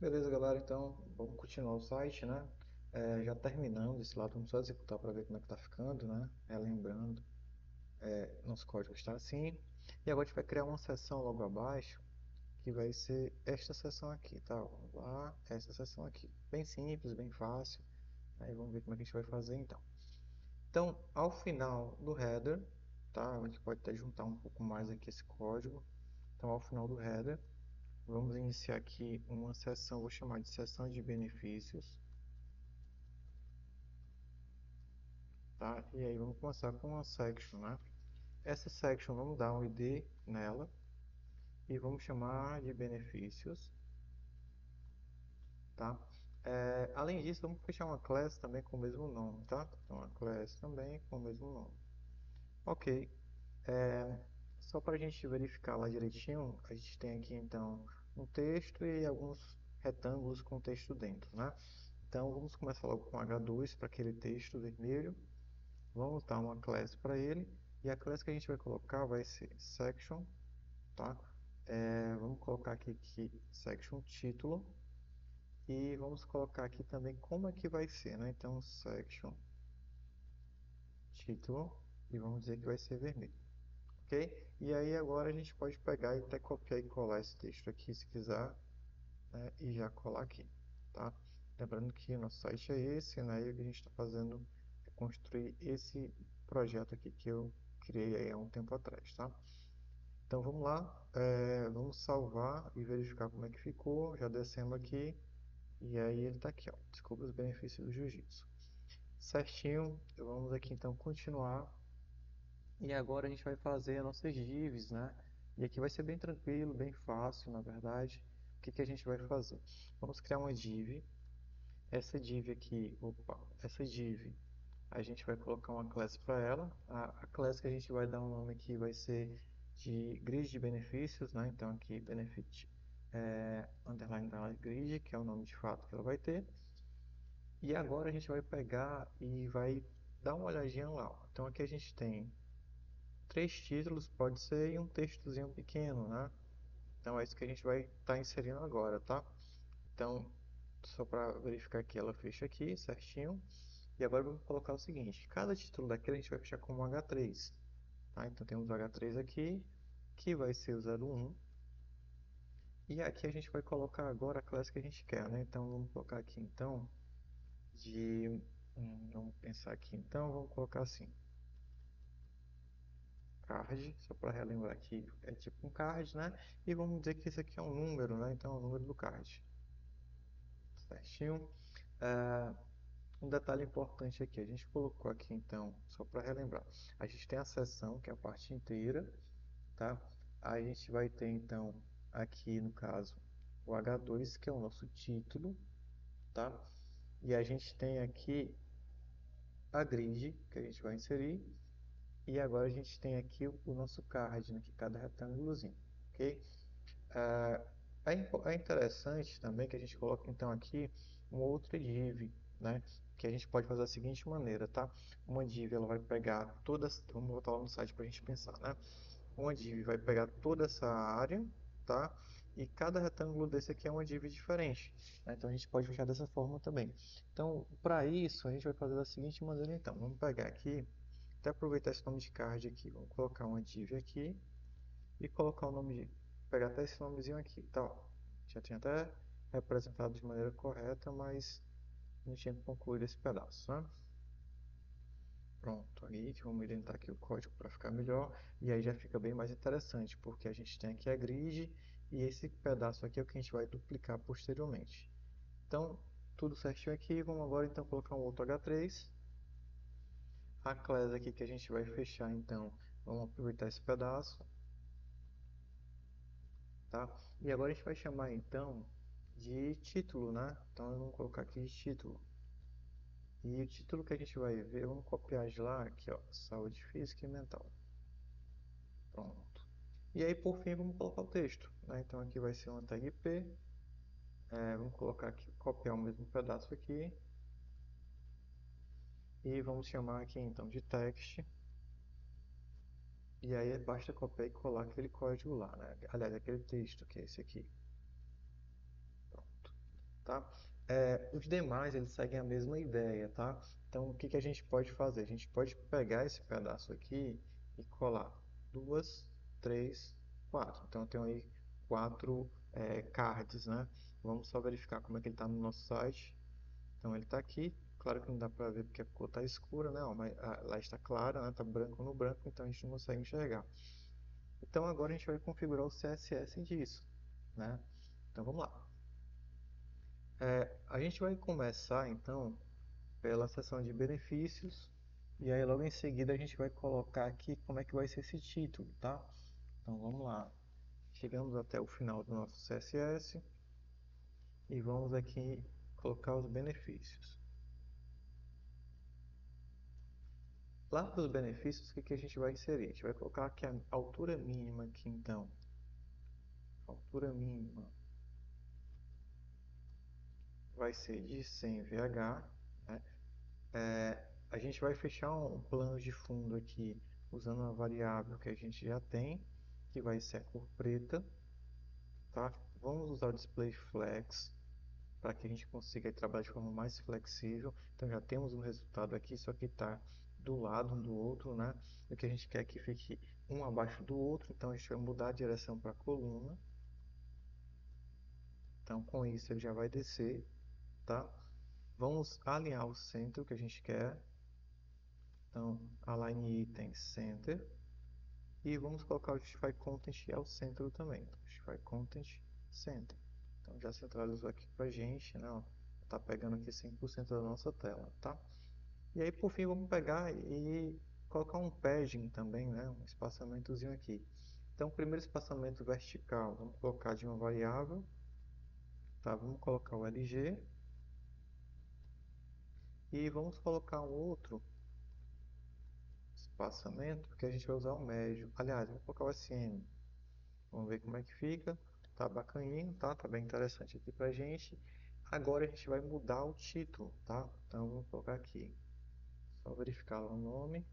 Beleza, galera, então vamos continuar o site, né? Já terminando esse lado, vamos só executar para ver como é que tá ficando, né? Lembrando, nosso código está assim. E agora a gente vai criar uma seção logo abaixo, que vai ser esta seção aqui, tá? Vamos lá, esta seção aqui. Bem simples, bem fácil. Aí vamos ver como é que a gente vai fazer então. Então, ao final do header, tá? A gente pode até juntar um pouco mais aqui esse código. Então, ao final do header, vamos iniciar aqui uma seção, vou chamar de seção de benefícios, tá? E aí vamos começar com uma section, né? Essa section vamos dar um ID nela e vamos chamar de benefícios, tá? Além disso, vamos fechar uma class também com o mesmo nome, tá? Então, uma class também com o mesmo nome. Ok. É, Só para a gente verificar lá direitinho, a gente tem aqui então um texto e alguns retângulos com texto dentro, né? Então vamos começar logo com H2 para aquele texto vermelho. Vamos dar uma class para ele e a class que a gente vai colocar vai ser section, tá? Vamos colocar aqui section título e vamos colocar aqui também como é que vai ser, né? Então section título e vamos dizer que vai ser vermelho. Ok? E aí agora a gente pode pegar e até copiar e colar esse texto aqui se quiser, né? E já colar aqui, tá? Lembrando que o nosso site é esse, né? E o que a gente está fazendo é construir esse projeto aqui que eu criei aí há um tempo atrás, tá? Então vamos lá, vamos salvar e verificar como é que ficou, já descendo aqui, e aí ele está aqui, ó, descubra os benefícios do jiu-jitsu. Certinho, vamos aqui então continuar. E agora a gente vai fazer as nossas divs, né? E aqui vai ser bem tranquilo, bem fácil, na verdade. O que que a gente vai fazer? Vamos criar uma div. Essa div aqui, opa, essa div, a gente vai colocar uma class para ela. A class que a gente vai dar um nome aqui vai ser de grid de benefícios, né? Então aqui benefit underline grid, que é o nome de fato que ela vai ter. E agora a gente vai pegar e vai dar uma olhadinha lá. Então aqui a gente tem três títulos, pode ser, e um textozinho pequeno, né? Então é isso que a gente vai estar inserindo agora, tá? Então, só para verificar que ela fecha aqui certinho. E agora vamos colocar o seguinte, cada título daquele a gente vai fechar como H3, tá? Então temos o H3 aqui, que vai ser o 01. E aqui a gente vai colocar agora a classe que a gente quer, né? Então vamos colocar aqui então vamos pensar aqui então, vamos colocar assim, card, só para relembrar que é tipo um card, né? E vamos dizer que esse aqui é um número, né? Então é o número do card. Certinho. Ah, um detalhe importante aqui, a gente colocou aqui então, só para relembrar, a gente tem a seção, que é a parte inteira, tá? A gente vai ter então aqui no caso o H2, que é o nosso título, tá? E a gente tem aqui a grid, que a gente vai inserir, e agora a gente tem aqui o nosso card, né? Que é cada retângulozinho, ok? Ah, é interessante também que a gente coloque então aqui uma outra div, né? Que a gente pode fazer da seguinte maneira, tá? Uma div ela vai pegar todas, vamos voltar lá no site para a gente pensar, né? Uma div vai pegar toda essa área, tá? E cada retângulo desse aqui é uma div diferente, né? Então a gente pode fechar dessa forma também. Então, para isso, a gente vai fazer da seguinte maneira então. Vamos pegar aqui, até aproveitar esse nome de card aqui, vamos colocar uma div aqui e colocar o nome de, pegar até esse nomezinho aqui, tá? Ó, já tinha até representado de maneira correta, mas não tinha concluído esse pedaço, né? Pronto, aí vamos indentar aqui o código para ficar melhor, e aí já fica bem mais interessante, porque a gente tem aqui a grid, e esse pedaço aqui é o que a gente vai duplicar posteriormente. Então, tudo certinho aqui, vamos agora então colocar um outro H3, a class aqui que a gente vai fechar então, vamos aproveitar esse pedaço, tá? E agora a gente vai chamar então de título, né? Então vamos colocar aqui de título. E o título que a gente vai ver, vamos copiar de lá, aqui ó, saúde física e mental. Pronto. E aí por fim vamos colocar o texto, né? Então aqui vai ser uma tag p, vamos colocar aqui, copiar o mesmo pedaço aqui. E vamos chamar aqui então de text. E aí basta copiar e colar aquele código lá, né? Aliás, aquele texto que é esse aqui. Pronto. tá? Os demais, eles seguem a mesma ideia, tá? Então, o que que a gente pode fazer? A gente pode pegar esse pedaço aqui e colar duas, três, quatro. Então, eu tenho aí quatro cards, né? Vamos só verificar como é que ele está no nosso site. Então, ele está aqui. Claro que não dá para ver porque a cor está escura, né? Ó, mas lá está clara, né? Está branco no branco, então a gente não consegue enxergar. Então, agora a gente vai configurar o CSS disso, né? Então, vamos lá. A gente vai começar, então, pela seção de benefícios, e aí logo em seguida a gente vai colocar aqui como é que vai ser esse título, tá? Então vamos lá. Chegamos até o final do nosso CSS e vamos aqui colocar os benefícios. Lá para os benefícios, o que que a gente vai inserir? A gente vai colocar aqui a altura mínima aqui, então. A altura mínima vai ser de 100 VH, né? A gente vai fechar um plano de fundo aqui usando uma variável que a gente já tem, que vai ser a cor preta, tá? Vamos usar o display flex para que a gente consiga trabalhar de forma mais flexível. Então já temos um resultado aqui, só que está do lado um do outro, né? O que a gente quer é que fique um abaixo do outro, então a gente vai mudar a direção para a coluna. Então com isso ele já vai descer, tá? Vamos alinhar o centro que a gente quer. Então align item center. E vamos colocar o Justify Content ao centro também. Então, Justify Content Center. Então já centralizou aqui pra gente, né? Tá pegando aqui 100% da nossa tela, tá? E aí por fim vamos pegar e colocar um padding também, né? Um espaçamentozinho aqui. Então primeiro espaçamento vertical, vamos colocar de uma variável, tá? Vamos colocar o LG e vamos colocar um outro espaçamento que a gente vai usar o médio. Aliás, vou colocar o SM. Vamos ver como é que fica. Tá bacaninho, tá? Tá bem interessante aqui pra gente. Agora a gente vai mudar o título, tá? Então vamos colocar aqui. Só verificar lá o nome.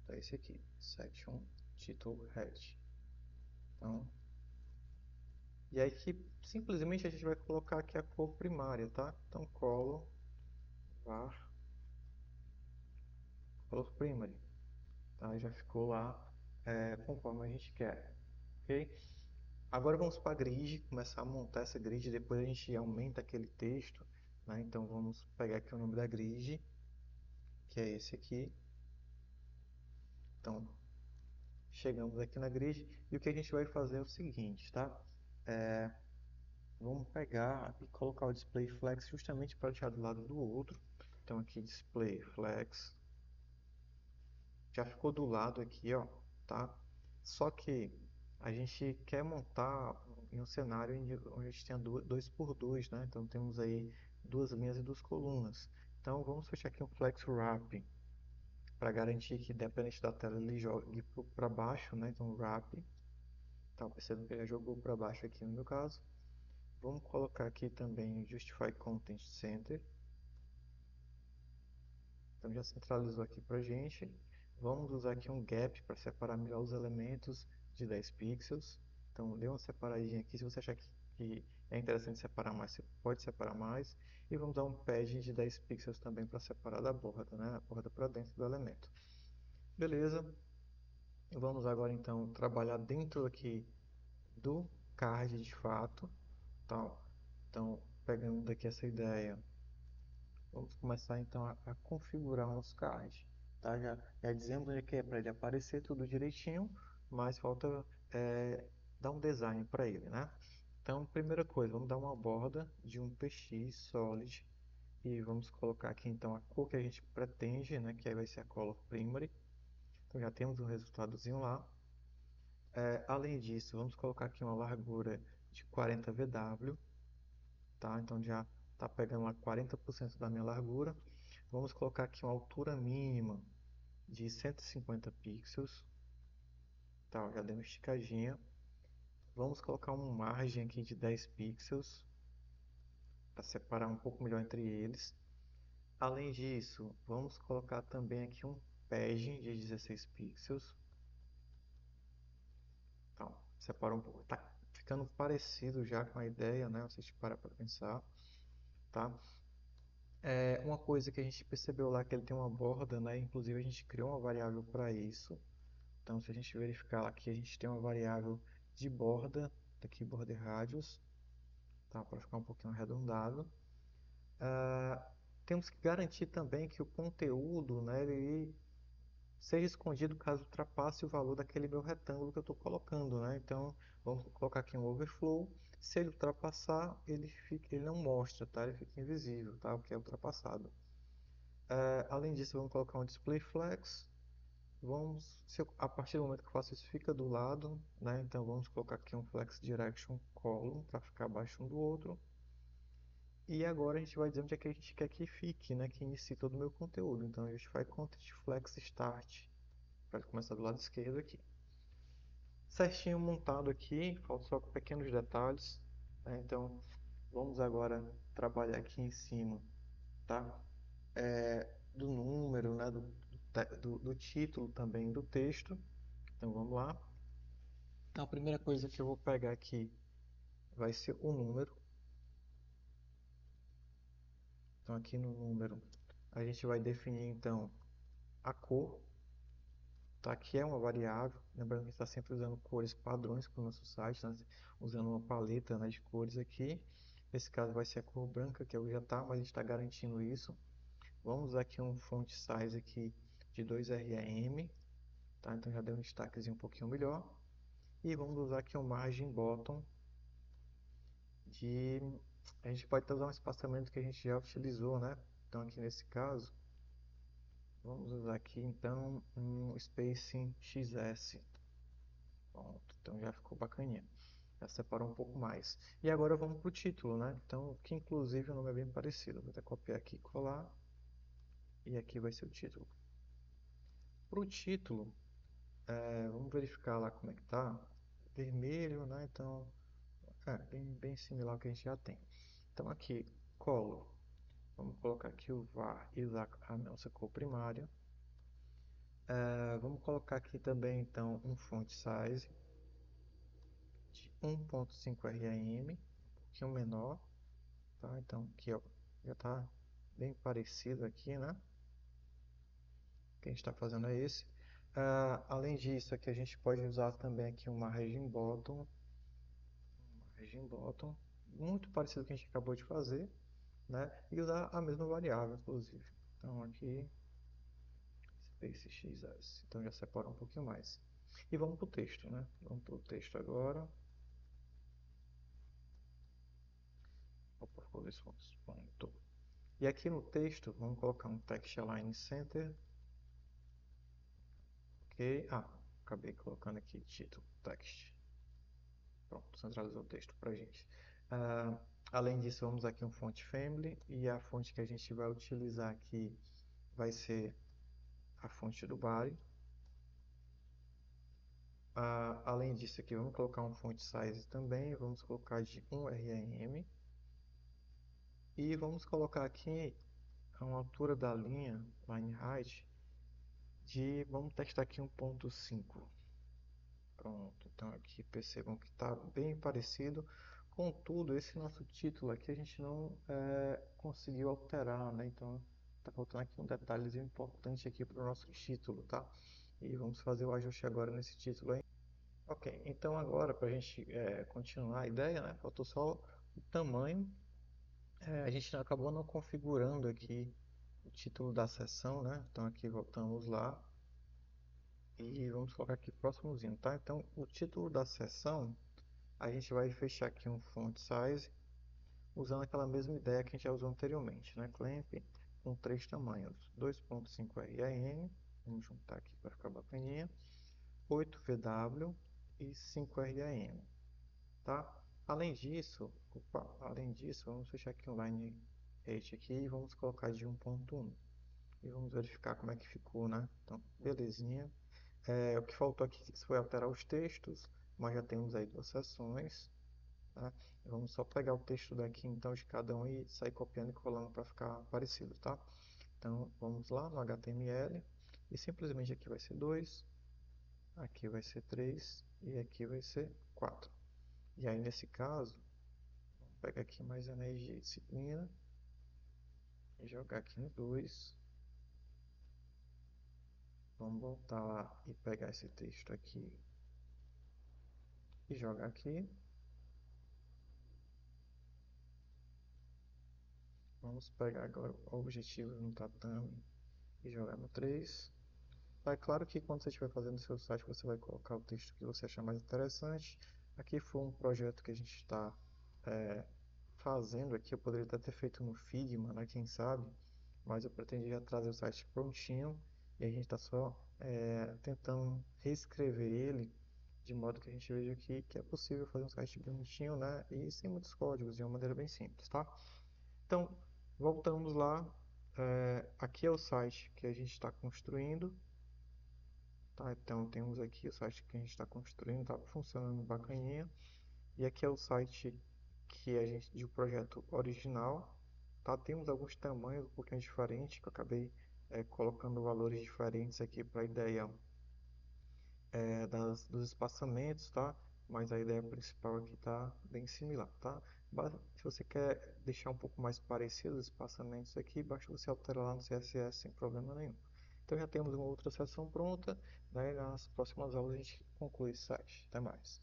Tá esse aqui. Section Title Head. Então, e aí que simplesmente a gente vai colocar aqui a cor primária, tá? Então color var color primary, tá? Já ficou lá conforme a gente quer, ok? Agora vamos para a grid, começar a montar essa grid, depois a gente aumenta aquele texto, né? Então vamos pegar aqui o nome da grid, que é esse aqui. Então chegamos aqui na grid e o que a gente vai fazer é o seguinte, tá? Vamos pegar e colocar o display flex justamente para deixar do lado do outro. Então aqui display flex, já ficou do lado aqui, ó, tá? Só que a gente quer montar em um cenário onde a gente tenha 2 por 2, né? Então temos aí duas linhas e duas colunas. Então vamos fechar aqui um flex wrap para garantir que independente da tela ele jogue para baixo, né? Então wrap, tá percebendo que ele jogou para baixo aqui no meu caso. Vamos colocar aqui também Justify Content Center. Então já centralizou aqui para gente. Vamos usar aqui um gap para separar melhor os elementos de 10 pixels. Então dê uma separadinha aqui. Se você achar que é interessante separar mais, você pode separar mais. E vamos dar um padding de 10 pixels também para separar da borda, né? A borda para dentro do elemento. Beleza. Vamos agora então trabalhar dentro aqui do card de fato. Tá? Então, pegando daqui essa ideia, vamos começar então a configurar o nosso card. Tá? Já dizemos onde é que é para ele aparecer tudo direitinho, mas falta dar um design para ele, né? Então, primeira coisa, vamos dar uma borda de um PX Solid e vamos colocar aqui então a cor que a gente pretende, né? Que aí vai ser a Color Primary. Então já temos um resultadozinho lá. Além disso, vamos colocar aqui uma largura de 40 VW, tá? Então já está pegando lá 40% da minha largura. Vamos colocar aqui uma altura mínima de 150 pixels, tá? Já dei uma esticadinha. Vamos colocar uma margem aqui de 10 pixels para separar um pouco melhor entre eles. Além disso, vamos colocar também aqui um padding de 16 pixels. Então, separa um pouco. Tá ficando parecido já com a ideia, né? Vocês param para pensar, tá? Uma coisa que a gente percebeu lá que ele tem uma borda, né? Inclusive a gente criou uma variável para isso. Então, se a gente verificar aqui, a gente tem uma variável de borda, daqui border radius, tá? Para ficar um pouquinho arredondado. Temos que garantir também que o conteúdo, né, ele seja escondido caso ultrapasse o valor daquele meu retângulo que eu estou colocando, né? Então, vamos colocar aqui um overflow. Se ele ultrapassar, ele não mostra, tá? Ele fica invisível, tá? O que é ultrapassado. Além disso, vamos colocar um display flex. A partir do momento que eu faço isso, fica do lado, né? Então, vamos colocar aqui um flex direction column para ficar abaixo um do outro. E agora a gente vai dizer onde é que a gente quer que fique, né? Que inicie todo o meu conteúdo. Então, a gente vai content flex start para começar do lado esquerdo aqui. Certinho montado aqui, falta só pequenos detalhes, né? Então, vamos agora trabalhar aqui em cima, tá? Do número, né? Do título também do texto. Então, vamos lá. Então, a primeira coisa que eu vou pegar aqui vai ser o número. Então, aqui no número, a gente vai definir, então, a cor. Tá? Aqui é uma variável, lembrando que a gente está sempre usando cores padrões para o nosso site, né? Usando uma paleta, né, de cores aqui. Nesse caso vai ser a cor branca, que é o já tá, mas a gente está garantindo isso. Vamos usar aqui um font size aqui de 2 rm, tá? Então já deu um destaquezinho um pouquinho melhor. E vamos usar aqui um margin bottom de... A gente pode usar um espaçamento que a gente já utilizou, né? Então aqui nesse caso, vamos usar aqui então um spacing XS. Pronto, então já ficou bacaninha. Já separou um pouco mais. E agora vamos para o título, né? Então, que inclusive o nome é bem parecido. Vou até copiar aqui e colar. E aqui vai ser o título. Para o título, vamos verificar lá como é que tá. Vermelho, né? Então, bem similar ao que a gente já tem. Então aqui, color. Vamos colocar aqui o var e usar a nossa cor primária. Vamos colocar aqui também, então, um font size de 1.5 rm, um pouquinho menor. Tá? Então aqui ó, já está bem parecido aqui, né? O que a gente está fazendo é esse. Além disso, aqui a gente pode usar também aqui uma margin bottom, muito parecido com o que a gente acabou de fazer, né? E usar a mesma variável, inclusive. Então aqui, space xs. Então já separa um pouquinho mais. E vamos para o texto, né? Vamos para o texto agora. Opa, ficou esse ponto. E aqui no texto, vamos colocar um text align center. Ok. Acabei colocando aqui título, text. Pronto, centralizou o texto para a gente. Além disso, vamos aqui um font family. E a fonte que a gente vai utilizar aqui vai ser a fonte do body. Além disso aqui, vamos colocar um font size também. Vamos colocar de 1 rm. E vamos colocar aqui a altura da linha, line height, vamos testar aqui 1.5. Pronto, então aqui percebam que está bem parecido. Contudo, esse nosso título aqui a gente não conseguiu alterar, né? Então está faltando aqui um detalhezinho importante aqui para o nosso título, tá? E vamos fazer o ajuste agora nesse título aí. Ok, então agora para a gente continuar a ideia, né? Faltou só o tamanho. A gente acabou não configurando aqui o título da seção, né? Então aqui voltamos lá. E vamos colocar aqui próximozinho, tá? Então, o título da seção, a gente vai fechar aqui um font size, usando aquela mesma ideia que a gente já usou anteriormente, né? Clamp com 3 tamanhos, 2.5 rm, vamos juntar aqui para ficar bacaninha, 8 VW e 5 rm, tá? Além disso, vamos fechar aqui um line height aqui e vamos colocar de 1.1. E vamos verificar como é que ficou, né? Então, belezinha. O que faltou aqui foi alterar os textos, mas já temos aí 2 seções. Tá? Vamos só pegar o texto daqui então de cada um e sair copiando e colando para ficar parecido, tá? Então vamos lá no HTML e simplesmente aqui vai ser 2, aqui vai ser 3 e aqui vai ser 4. E aí, nesse caso, vamos pegar aqui mais energia e disciplina e jogar aqui no 2. Vamos voltar lá e pegar esse texto aqui e jogar aqui. Vamos pegar agora o objetivo no tatame e jogar no 3. É claro que quando você estiver fazendo o seu site, você vai colocar o texto que você achar mais interessante. Aqui foi um projeto que a gente está fazendo aqui. Eu poderia até ter feito no Figma, né? Quem sabe? Mas eu pretendia trazer o site prontinho e a gente está só tentando reescrever ele de modo que a gente veja que é possível fazer um site bonitinho, né? E sem muitos códigos, de uma maneira bem simples, tá? Então, voltamos lá. Aqui é o site que a gente está construindo. Tá, então temos aqui o site que a gente está construindo, está funcionando bacaninha. E aqui é o site que a gente de um projeto original. Tá, temos alguns tamanhos um pouquinho diferentes, que eu acabei colocando valores diferentes aqui para a ideia dos espaçamentos, tá? Mas a ideia principal aqui está bem similar, tá? Se você quer deixar um pouco mais parecido os espaçamentos aqui, basta você alterar lá no CSS sem problema nenhum. Então já temos uma outra seção pronta, né? Nas próximas aulas a gente conclui esse site. Até mais.